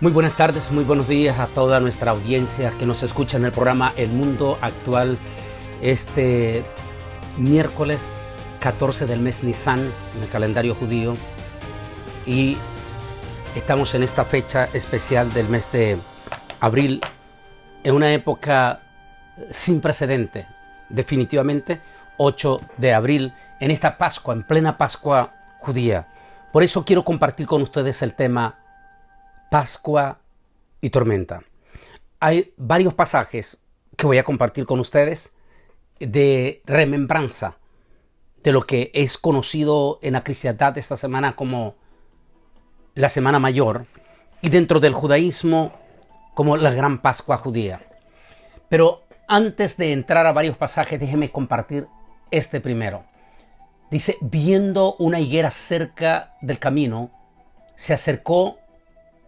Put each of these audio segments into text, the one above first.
Muy buenas tardes, muy buenos días a toda nuestra audiencia que nos escucha en el programa El Mundo Actual, este miércoles 14 del mes Nisan en el calendario judío, y estamos en esta fecha especial del mes de abril, en una época sin precedente, definitivamente 8 de abril, en esta Pascua, en plena Pascua judía. Por eso quiero compartir con ustedes el tema Pascua y tormenta. Hay varios pasajes que voy a compartir con ustedes de remembranza de lo que es conocido en la cristiandad esta semana como la Semana Mayor, y dentro del judaísmo como la Gran Pascua judía. Pero antes de entrar a varios pasajes, déjeme compartir este primero. Dice: viendo una higuera cerca del camino, se acercó,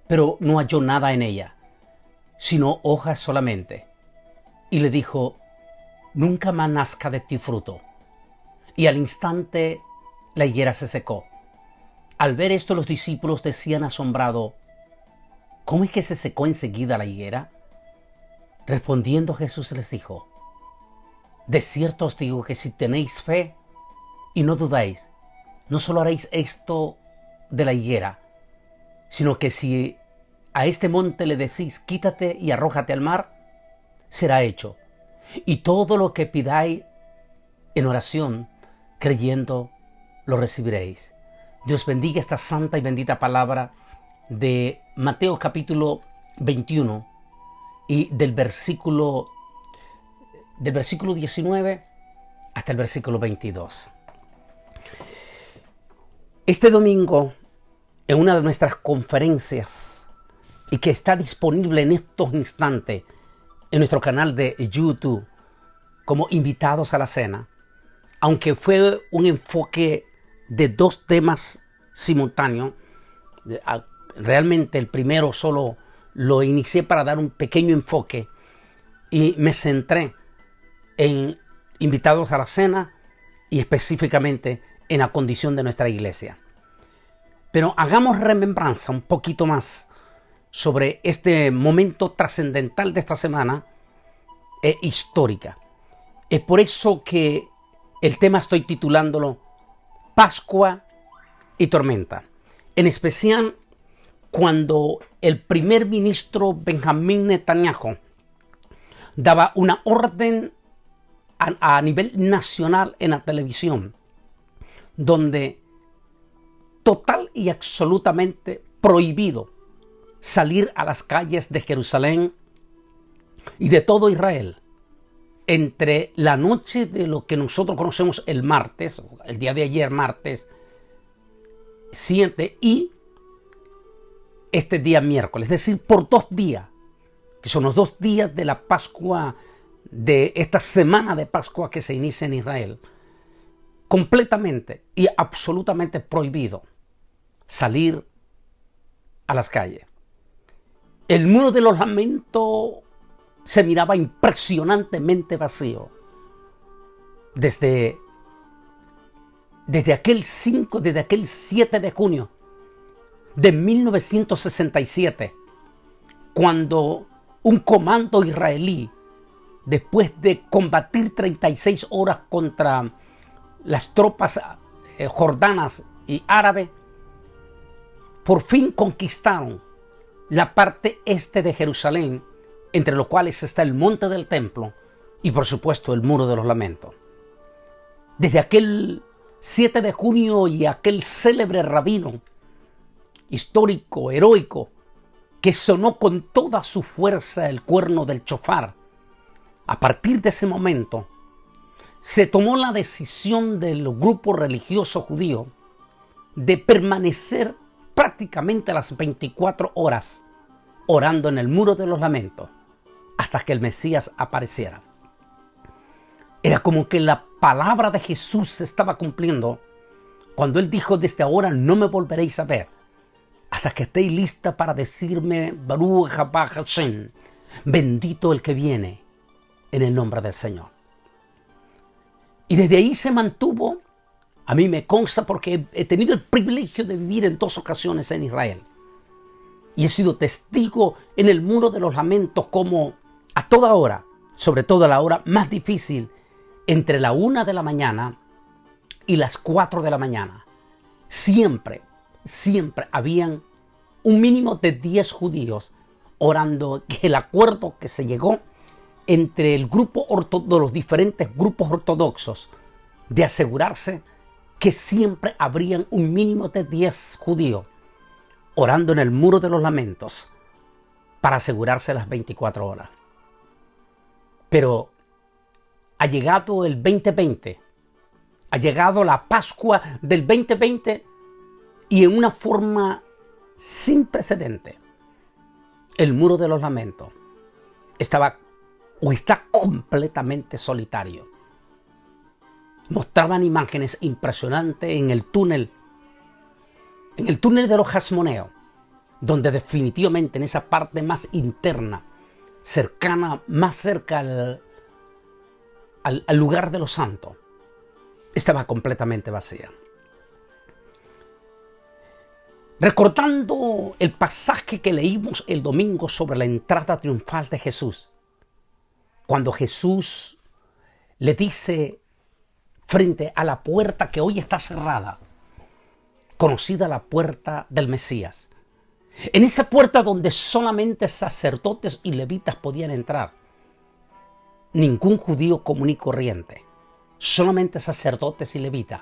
pero no halló nada en ella, sino hojas solamente. Y le dijo: nunca más nazca de ti fruto. Y al instante la higuera se secó. Al ver esto, los discípulos decían asombrados: ¿cómo es que se secó enseguida la higuera? Respondiendo Jesús les dijo: de cierto os digo que si tenéis fe y no dudáis, no solo haréis esto de la higuera, sino que si a este monte le decís: quítate y arrójate al mar, será hecho. Y todo lo que pidáis en oración, creyendo, lo recibiréis. Dios bendiga esta santa y bendita palabra de Mateo capítulo 21 y del versículo 19 hasta el versículo 22. Este domingo, en una de nuestras conferencias, y que está disponible en estos instantes en nuestro canal de YouTube como Invitados a la Cena, aunque fue un enfoque de dos temas simultáneos, realmente el primero solo lo inicié para dar un pequeño enfoque y me centré en Invitados a la Cena y específicamente en la condición de nuestra iglesia. Pero hagamos remembranza un poquito más sobre este momento trascendental de esta semana histórica. Es por eso que el tema estoy titulándolo Pascua y tormenta. En especial cuando el primer ministro Benjamín Netanyahu daba una orden a nivel nacional en la televisión, donde total y absolutamente prohibido salir a las calles de Jerusalén y de todo Israel entre la noche de lo que nosotros conocemos el martes, el día de ayer, martes 7, y este día miércoles, es decir, por 2 días, que son los 2 días de la Pascua, de esta semana de Pascua que se inicia en Israel, completamente y absolutamente prohibido salir a las calles. El muro de los lamentos se miraba impresionantemente vacío desde aquel 7 de junio de 1967, cuando un comando israelí, después de combatir 36 horas contra las tropas jordanas y árabes, por fin conquistaron la parte este de Jerusalén, entre los cuales está el monte del templo y por supuesto el muro de los lamentos. Desde aquel 7 de junio y aquel célebre rabino histórico, heroico, que sonó con toda su fuerza el cuerno del chofar, a partir de ese momento se tomó la decisión del grupo religioso judío de permanecer prácticamente las 24 horas orando en el muro de los lamentos hasta que el Mesías apareciera. Era como que la palabra de Jesús se estaba cumpliendo cuando él dijo: desde ahora no me volveréis a ver hasta que estéis lista para decirme Baruch haba Hashem, bendito el que viene en el nombre del Señor. Y desde ahí se mantuvo. A mí me consta porque he tenido el privilegio de vivir en 2 ocasiones en Israel. y he sido testigo en el Muro de los Lamentos como a toda hora, sobre todo a la hora más difícil, entre la 1 de la mañana y las 4 de la mañana, siempre habían un mínimo de 10 judíos orando, que el acuerdo que se llegó entre el grupo de los diferentes grupos ortodoxos de asegurarse que siempre habrían un mínimo de 10 judíos orando en el Muro de los Lamentos para asegurarse las 24 horas. Pero ha llegado el 2020, ha llegado la Pascua del 2020 y en una forma sin precedente, el Muro de los Lamentos está completamente solitario. Mostraban imágenes impresionantes en el túnel de los Hasmoneos, donde definitivamente en esa parte más interna, más cerca al lugar de los santos, estaba completamente vacía. Recordando el pasaje que leímos el domingo sobre la entrada triunfal de Jesús, cuando Jesús le dice frente a la puerta que hoy está cerrada, conocida la puerta del Mesías, en esa puerta donde solamente sacerdotes y levitas podían entrar, ningún judío común y corriente, solamente sacerdotes y levitas,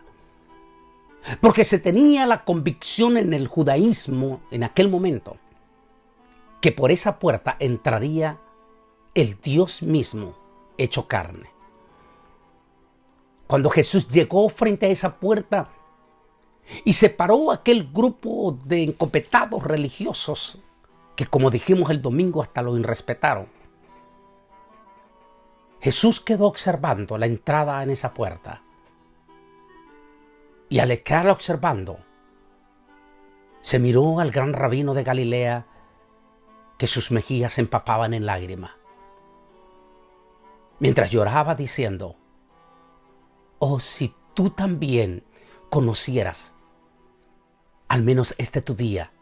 porque se tenía la convicción en el judaísmo en aquel momento que por esa puerta entraría el Dios mismo hecho carne. Cuando Jesús llegó frente a esa puerta y separó aquel grupo de encopetados religiosos que, como dijimos el domingo, hasta lo irrespetaron, Jesús quedó observando la entrada en esa puerta. Y al estar observando, se miró al gran rabino de Galilea, que sus mejillas se empapaban en lágrimas, mientras lloraba diciendo: oh, si tú también conocieras, al menos este tu día,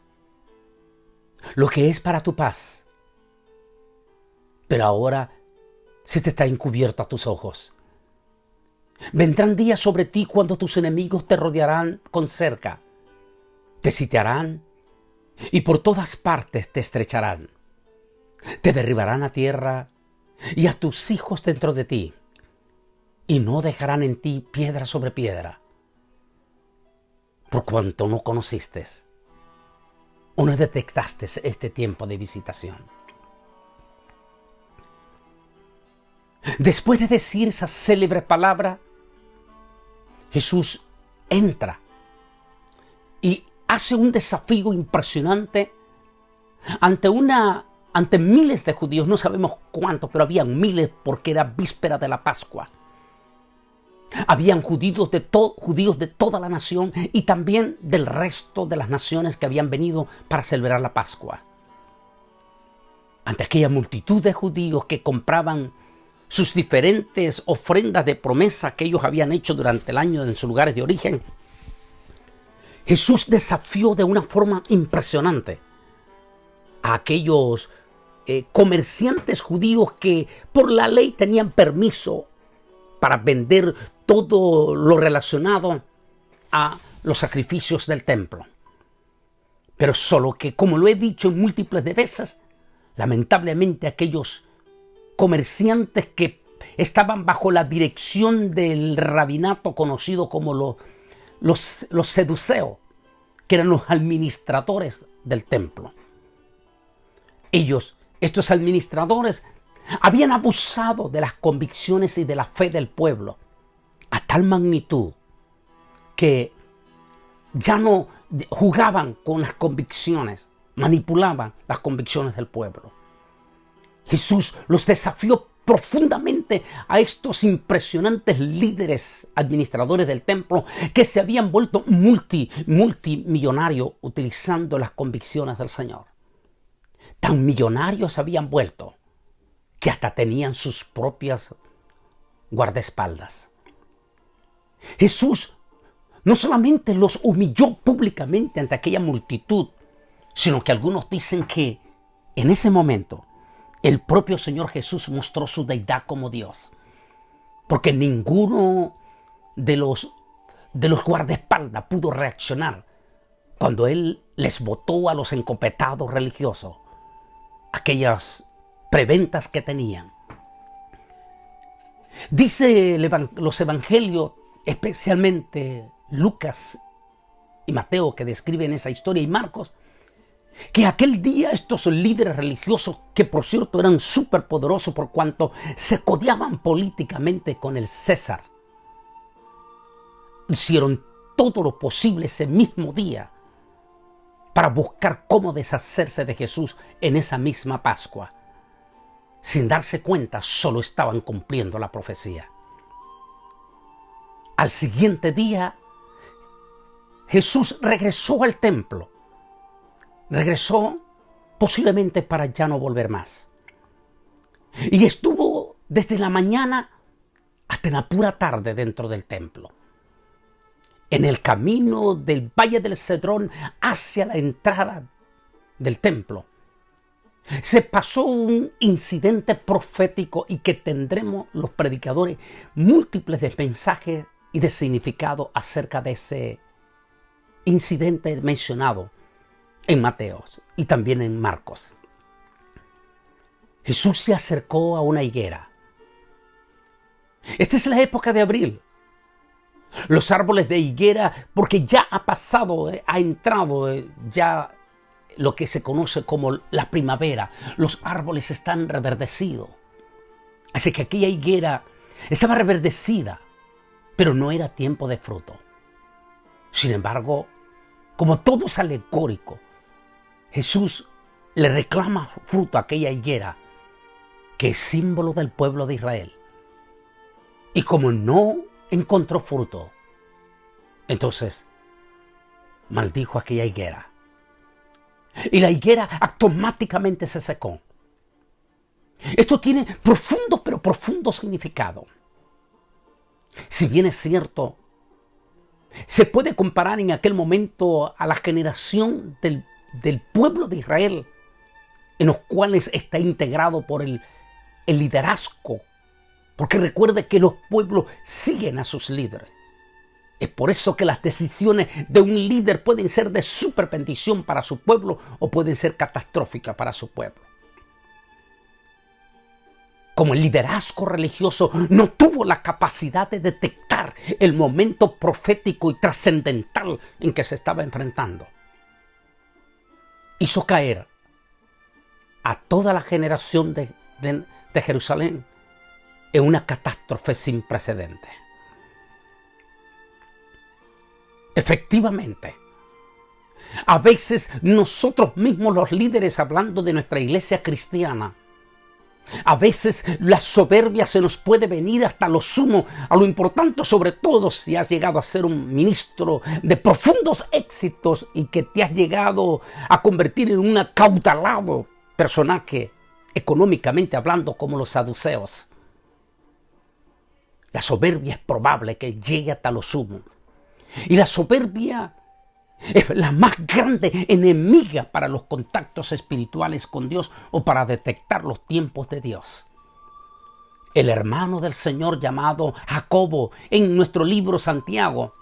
lo que es para tu paz, pero ahora se te está encubierto a tus ojos. Vendrán días sobre ti cuando tus enemigos te rodearán con cerca, te sitiarán y por todas partes te estrecharán. Te derribarán a tierra y a tus hijos dentro de ti, y no dejarán en ti piedra sobre piedra, por cuanto no conociste o no detectaste este tiempo de visitación. Después de decir esa célebre palabra, Jesús entra y hace un desafío impresionante ante miles de judíos. No sabemos cuántos, pero habían miles porque era víspera de la Pascua. Habían judíos de toda la nación y también del resto de las naciones que habían venido para celebrar la Pascua. Ante aquella multitud de judíos que compraban sus diferentes ofrendas de promesa que ellos habían hecho durante el año en sus lugares de origen, Jesús desafió de una forma impresionante a aquellos comerciantes judíos que por la ley tenían permiso para vender todo lo relacionado a los sacrificios del templo. Pero solo que, como lo he dicho en múltiples de veces, lamentablemente aquellos comerciantes que estaban bajo la dirección del rabinato conocido como los seduceos, que eran los administradores del templo. Estos administradores, habían abusado de las convicciones y de la fe del pueblo a tal magnitud que ya no jugaban con las convicciones, manipulaban las convicciones del pueblo. Jesús los desafió profundamente a estos impresionantes líderes administradores del templo que se habían vuelto multimillonarios utilizando las convicciones del Señor. Tan millonarios habían vuelto que hasta tenían sus propias guardaespaldas. Jesús no solamente los humilló públicamente ante aquella multitud, sino que algunos dicen que en ese momento el propio Señor Jesús mostró su deidad como Dios, porque ninguno de los guardaespaldas pudo reaccionar cuando Él les botó a los encopetados religiosos aquellas preventas que tenían. Dice los evangelios, especialmente Lucas y Mateo, que describen esa historia, y Marcos, que aquel día estos líderes religiosos, que por cierto eran súper poderosos por cuanto se codeaban políticamente con el César, hicieron todo lo posible ese mismo día para buscar cómo deshacerse de Jesús en esa misma Pascua. Sin darse cuenta, solo estaban cumpliendo la profecía. Al siguiente día, Jesús regresó al templo. Regresó posiblemente para ya no volver más. Y estuvo desde la mañana hasta la pura tarde dentro del templo. En el camino del Valle del Cedrón hacia la entrada del templo, se pasó un incidente profético y que tendremos los predicadores múltiples de mensajes y de significado acerca de ese incidente mencionado en Mateo y también en Marcos. Jesús se acercó a una higuera. Esta es la época de abril. Los árboles de higuera, porque ya ha pasado, ha entrado ya lo que se conoce como la primavera. Los árboles están reverdecidos. Así que aquella higuera estaba reverdecida, pero no era tiempo de fruto. Sin embargo, como todo es alegórico, Jesús le reclama fruto a aquella higuera, que es símbolo del pueblo de Israel. Y como no encontró fruto, entonces maldijo aquella higuera. Y la higuera automáticamente se secó. Esto tiene profundo, pero profundo significado. Si bien es cierto, se puede comparar en aquel momento a la generación del pueblo de Israel, en los cuales está integrado por el liderazgo. Porque recuerde que los pueblos siguen a sus líderes. Es por eso que las decisiones de un líder pueden ser de súper bendición para su pueblo o pueden ser catastróficas para su pueblo. Como el liderazgo religioso no tuvo la capacidad de detectar el momento profético y trascendental en que se estaba enfrentando, hizo caer a toda la generación de Jerusalén en una catástrofe sin precedentes. Efectivamente, a veces nosotros mismos los líderes, hablando de nuestra iglesia cristiana, a veces la soberbia se nos puede venir hasta lo sumo, a lo importante, sobre todo si has llegado a ser un ministro de profundos éxitos y que te has llegado a convertir en un acaudalado personaje, económicamente hablando, como los saduceos. La soberbia es probable que llegue hasta lo sumo. Y la soberbia es la más grande enemiga para los contactos espirituales con Dios o para detectar los tiempos de Dios. El hermano del Señor llamado Jacobo, en nuestro libro Santiago,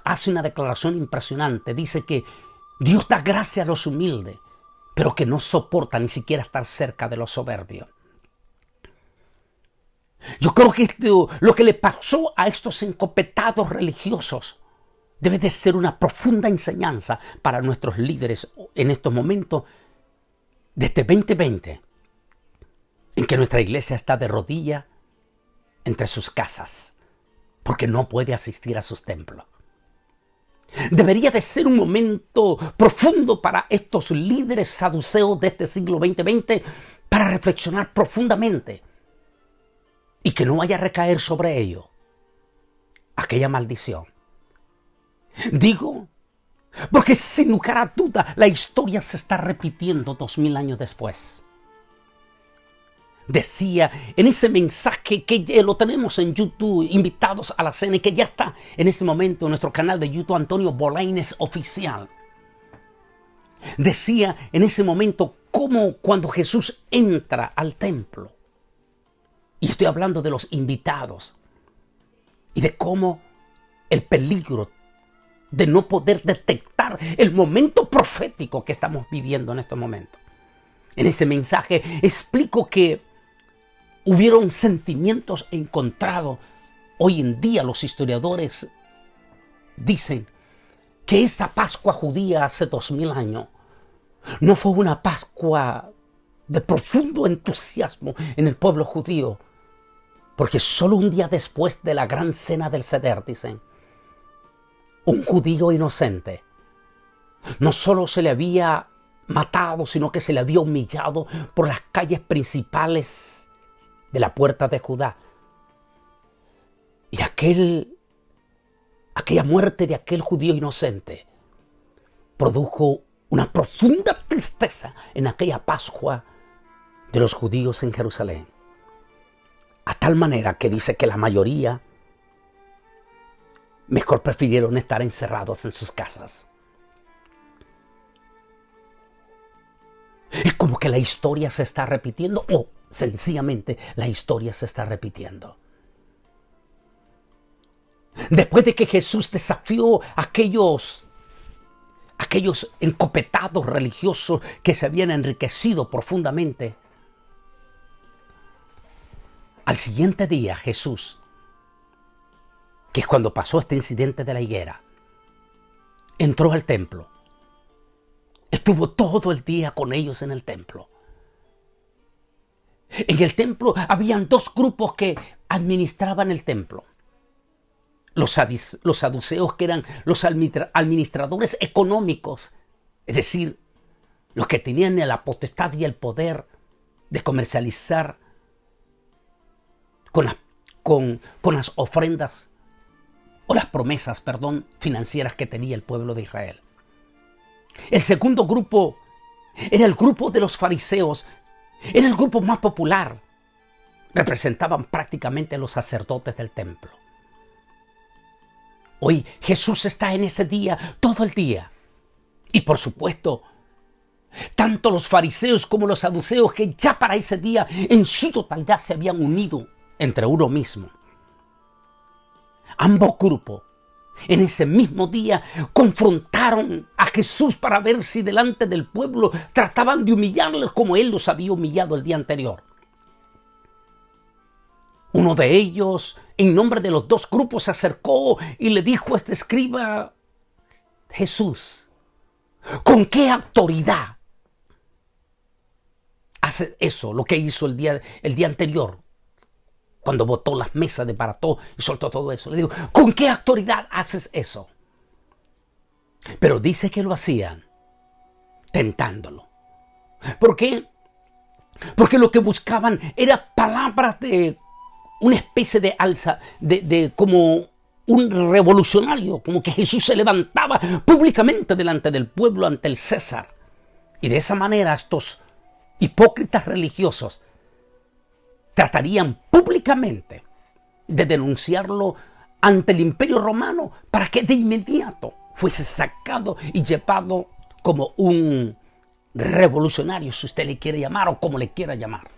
hace una declaración impresionante. Dice que Dios da gracia a los humildes, pero que no soporta ni siquiera estar cerca de los soberbios. Yo creo que lo que le pasó a estos encopetados religiosos debe de ser una profunda enseñanza para nuestros líderes en estos momentos de este 2020, en que nuestra iglesia está de rodillas entre sus casas, porque no puede asistir a sus templos. Debería de ser un momento profundo para estos líderes saduceos de este siglo 2020 para reflexionar profundamente y que no vaya a recaer sobre ellos aquella maldición. Digo, porque sin lugar a duda la historia se está repitiendo 2000 años después. Decía en ese mensaje que ya lo tenemos en YouTube, invitados a la cena, y que ya está en este momento en nuestro canal de YouTube, Antonio Bolaines Oficial. Decía en ese momento cómo cuando Jesús entra al templo, y estoy hablando de los invitados, y de cómo el peligro de no poder detectar el momento profético que estamos viviendo en estos momentos. En ese mensaje explico que hubieron sentimientos encontrados. Hoy en día los historiadores dicen que esta Pascua judía hace 2000 años no fue una Pascua de profundo entusiasmo en el pueblo judío, porque solo un día después de la gran cena del Seder, dicen, un judío inocente no solo se le había matado, sino que se le había humillado por las calles principales de la puerta de Judá. Y aquella muerte de aquel judío inocente produjo una profunda tristeza en aquella Pascua de los judíos en Jerusalén. A tal manera que dice que la mayoría mejor prefirieron estar encerrados en sus casas. Es como que la historia se está repitiendo, o sencillamente la historia se está repitiendo. Después de que Jesús desafió a aquellos encopetados religiosos que se habían enriquecido profundamente, al siguiente día Jesús, que es cuando pasó este incidente de la higuera, entró al templo. Estuvo todo el día con ellos en el templo. En el templo habían dos grupos que administraban el templo. Los saduceos, que eran los administradores económicos, es decir, los que tenían la potestad y el poder de comercializar con las ofrendas o las promesas, financieras que tenía el pueblo de Israel. El segundo grupo era el grupo de los fariseos, era el grupo más popular. Representaban prácticamente a los sacerdotes del templo. Hoy Jesús está en ese día, todo el día. Y por supuesto, tanto los fariseos como los saduceos, que ya para ese día en su totalidad se habían unido entre uno mismo. Ambos grupos en ese mismo día confrontaron a Jesús para ver si delante del pueblo trataban de humillarles como él los había humillado el día anterior. Uno de ellos, en nombre de los dos grupos, se acercó y le dijo a este escriba: Jesús, ¿con qué autoridad haces eso? Lo que hizo el día anterior, cuando botó las mesas, desbarató y soltó todo eso. Le digo, ¿con qué autoridad haces eso? Pero dice que lo hacían tentándolo. ¿Por qué? Porque lo que buscaban era palabras de una especie de alza, de como un revolucionario, como que Jesús se levantaba públicamente delante del pueblo ante el César. Y de esa manera estos hipócritas religiosos tratarían públicamente de denunciarlo ante el Imperio Romano para que de inmediato fuese sacado y llevado como un revolucionario, si usted le quiere llamar o como le quiera llamar.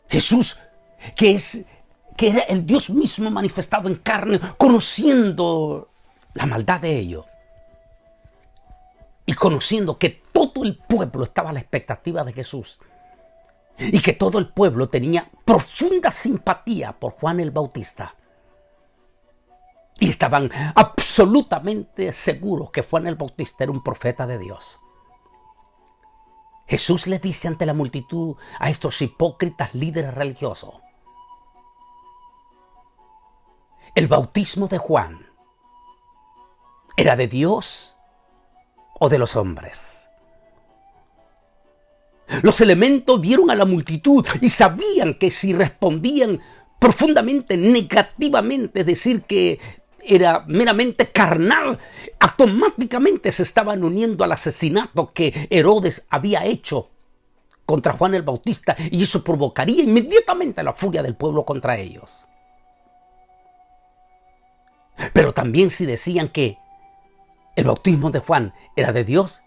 Jesús, que era el Dios mismo manifestado en carne, conociendo la maldad de ellos y conociendo que todo el pueblo estaba a la expectativa de Jesús, y que todo el pueblo tenía profunda simpatía por Juan el Bautista. Y estaban absolutamente seguros que Juan el Bautista era un profeta de Dios. Jesús le dice ante la multitud a estos hipócritas líderes religiosos: ¿el bautismo de Juan era de Dios o de los hombres? Los elementos vieron a la multitud y sabían que si respondían profundamente negativamente, es decir, que era meramente carnal, automáticamente se estaban uniendo al asesinato que Herodes había hecho contra Juan el Bautista, y eso provocaría inmediatamente la furia del pueblo contra ellos. Pero también si decían que el bautismo de Juan era de Dios,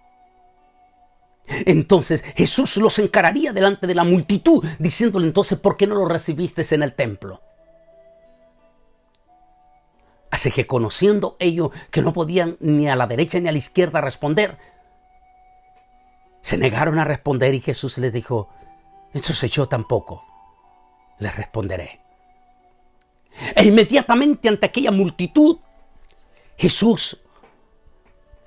entonces Jesús los encararía delante de la multitud, diciéndole entonces, ¿por qué no lo recibiste en el templo? Así que conociendo ellos que no podían ni a la derecha ni a la izquierda responder, se negaron a responder y Jesús les dijo, entonces yo tampoco les responderé. E inmediatamente ante aquella multitud, Jesús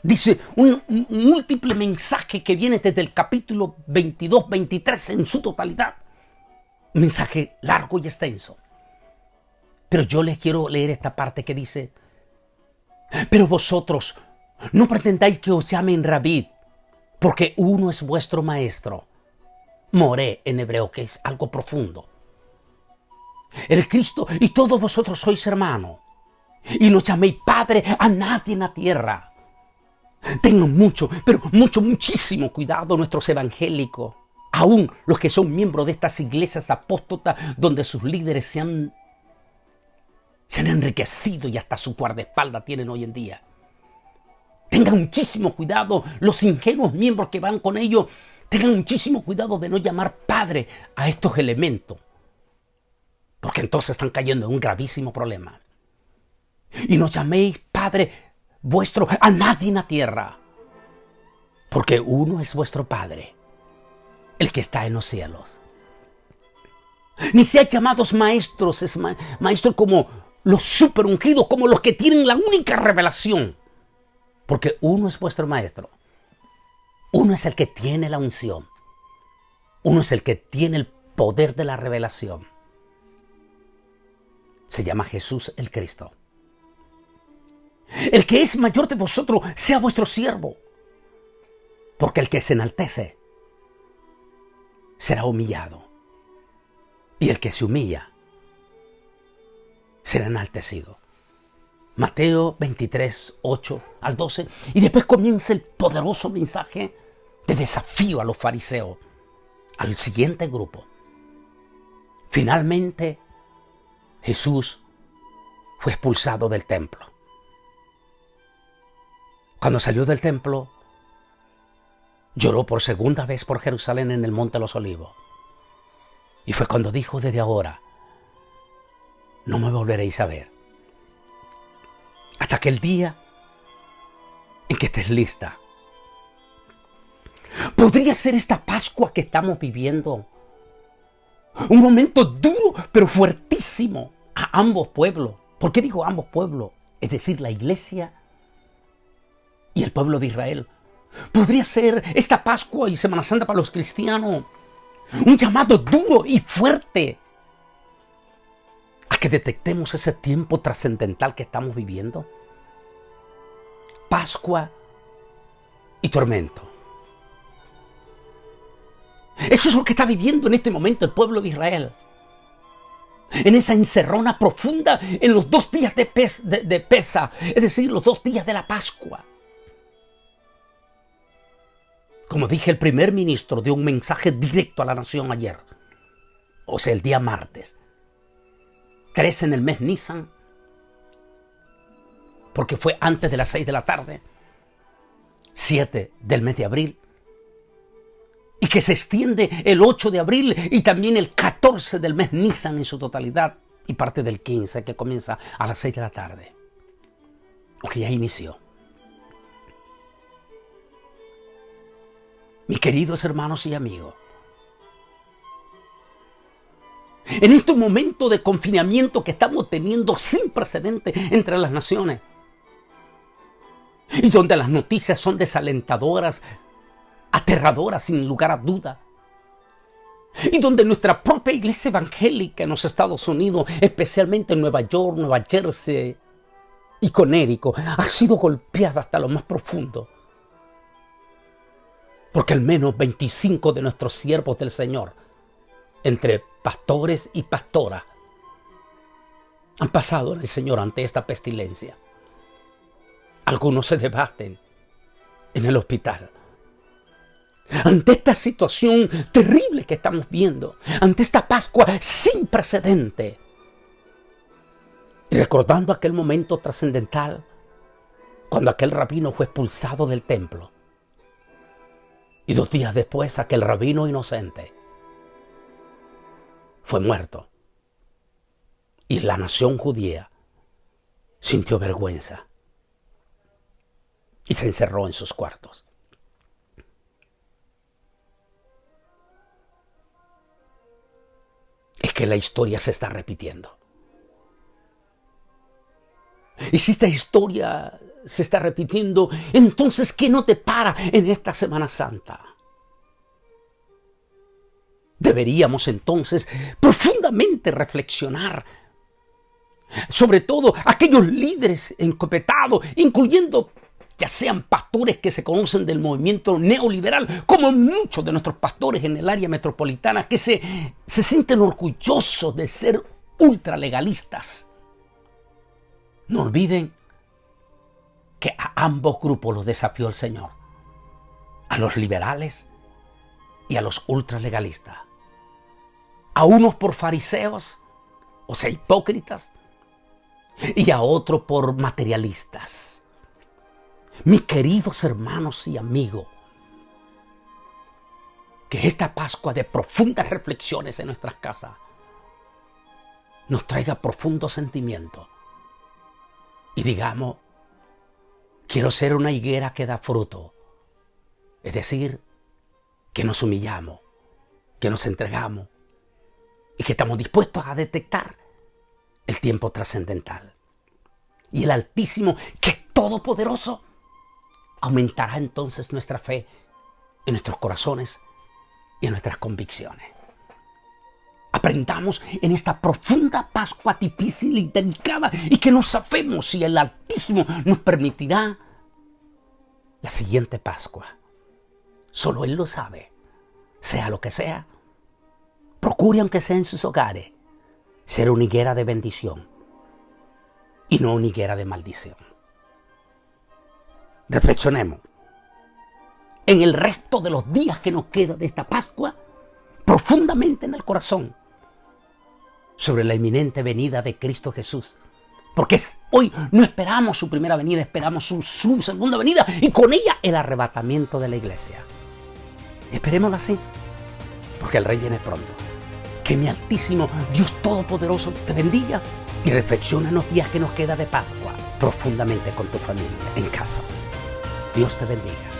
dice un múltiple mensaje que viene desde el capítulo 22, 23 en su totalidad. Un mensaje largo y extenso. Pero yo les quiero leer esta parte que dice, pero vosotros no pretendáis que os llamen Rabí, porque uno es vuestro maestro. Moré en hebreo, que es algo profundo. El Cristo, y todos vosotros sois hermanos. Y no llaméis Padre a nadie en la tierra. Tengan mucho, pero muchísimo cuidado nuestros evangélicos, aún los que son miembros de estas iglesias apóstatas donde sus líderes se han enriquecido y hasta su guardaespaldas tienen hoy en día. Tengan muchísimo cuidado los ingenuos miembros que van con ellos. Tengan muchísimo cuidado de no llamar Padre a estos elementos, porque entonces están cayendo en un gravísimo problema. Y no llaméis Padre vuestro a nadie en la tierra, porque uno es vuestro Padre, el que está en los cielos. Ni seáis llamados maestros, maestros como los super ungidos, como los que tienen la única revelación, porque uno es vuestro maestro. Uno es el que tiene la unción. Uno es el que tiene el poder de la revelación. Se llama Jesús el Cristo. El que es mayor de vosotros sea vuestro siervo, porque el que se enaltece será humillado, y el que se humilla será enaltecido. Mateo 23, 8 al 12, y después comienza el poderoso mensaje de desafío a los fariseos, al siguiente grupo. Finalmente, Jesús fue expulsado del templo. Cuando salió del templo, lloró por segunda vez por Jerusalén en el Monte de los Olivos. Y fue cuando dijo, desde ahora, no me volveréis a ver, hasta aquel día en que estés lista. ¿Podría ser esta Pascua que estamos viviendo un momento duro pero fuertísimo a ambos pueblos? ¿Por qué digo ambos pueblos? Es decir, la iglesia y el pueblo de Israel. ¿Podría ser esta Pascua y Semana Santa para los cristianos un llamado duro y fuerte a que detectemos ese tiempo trascendental que estamos viviendo? Pascua y tormento. Eso es lo que está viviendo en este momento el pueblo de Israel. En esa encerrona profunda en los 2 días de Pesa, es decir, los 2 días de la Pascua. Como dije, el primer ministro dio un mensaje directo a la nación ayer, o sea, el día martes. Crece en el mes Nisan, porque fue antes de las 6 de la tarde, 7 del mes de abril, y que se extiende el 8 de abril y también el 14 del mes Nisan en su totalidad, y parte del 15 que comienza a las 6 de la tarde, o que ya inició. Mis queridos hermanos y amigos, en este momento de confinamiento que estamos teniendo sin precedente entre las naciones, y donde las noticias son desalentadoras, aterradoras sin lugar a duda, y donde nuestra propia iglesia evangélica en los Estados Unidos, especialmente en Nueva York, Nueva Jersey y Connecticut, ha sido golpeada hasta lo más profundo, porque al menos 25 de nuestros siervos del Señor, entre pastores y pastoras, han pasado en el Señor ante esta pestilencia. Algunos se debaten en el hospital. Ante esta situación terrible que estamos viendo, ante esta Pascua sin precedente, y recordando aquel momento trascendental cuando aquel rabino fue expulsado del templo. Y 2 días después, aquel rabino inocente fue muerto. Y la nación judía sintió vergüenza y se encerró en sus cuartos. Es que la historia se está repitiendo. Y si esta historia se está repitiendo, entonces, ¿qué no te para en esta Semana Santa? Deberíamos entonces profundamente reflexionar, sobre todo aquellos líderes encopetados, incluyendo ya sean pastores que se conocen del movimiento neoliberal, como muchos de nuestros pastores en el área metropolitana, que se sienten orgullosos de ser ultralegalistas. No olviden que a ambos grupos los desafió el Señor, a los liberales y a los ultralegalistas, a unos por fariseos, o sea, hipócritas, y a otros por materialistas. Mis queridos hermanos y amigos, que esta Pascua de profundas reflexiones en nuestras casas nos traiga profundo sentimiento y digamos, quiero ser una higuera que da fruto. Es decir, que nos humillamos, que nos entregamos y que estamos dispuestos a detectar el tiempo trascendental. Y el Altísimo, que es todopoderoso, aumentará entonces nuestra fe en nuestros corazones y en nuestras convicciones. Aprendamos en esta profunda Pascua difícil y delicada y que no sabemos si el Altísimo nos permitirá la siguiente Pascua. Solo Él lo sabe. Sea lo que sea, procure, aunque sea en sus hogares, ser una higuera de bendición y no una higuera de maldición. Reflexionemos en el resto de los días que nos queda de esta Pascua, profundamente en el corazón, sobre la inminente venida de Cristo Jesús. Porque hoy no esperamos su primera venida, esperamos su segunda venida y con ella el arrebatamiento de la iglesia. Esperémoslo así, porque el Rey viene pronto. Que mi Altísimo Dios Todopoderoso te bendiga y reflexiona en los días que nos queda de Pascua profundamente con tu familia en casa. Dios te bendiga.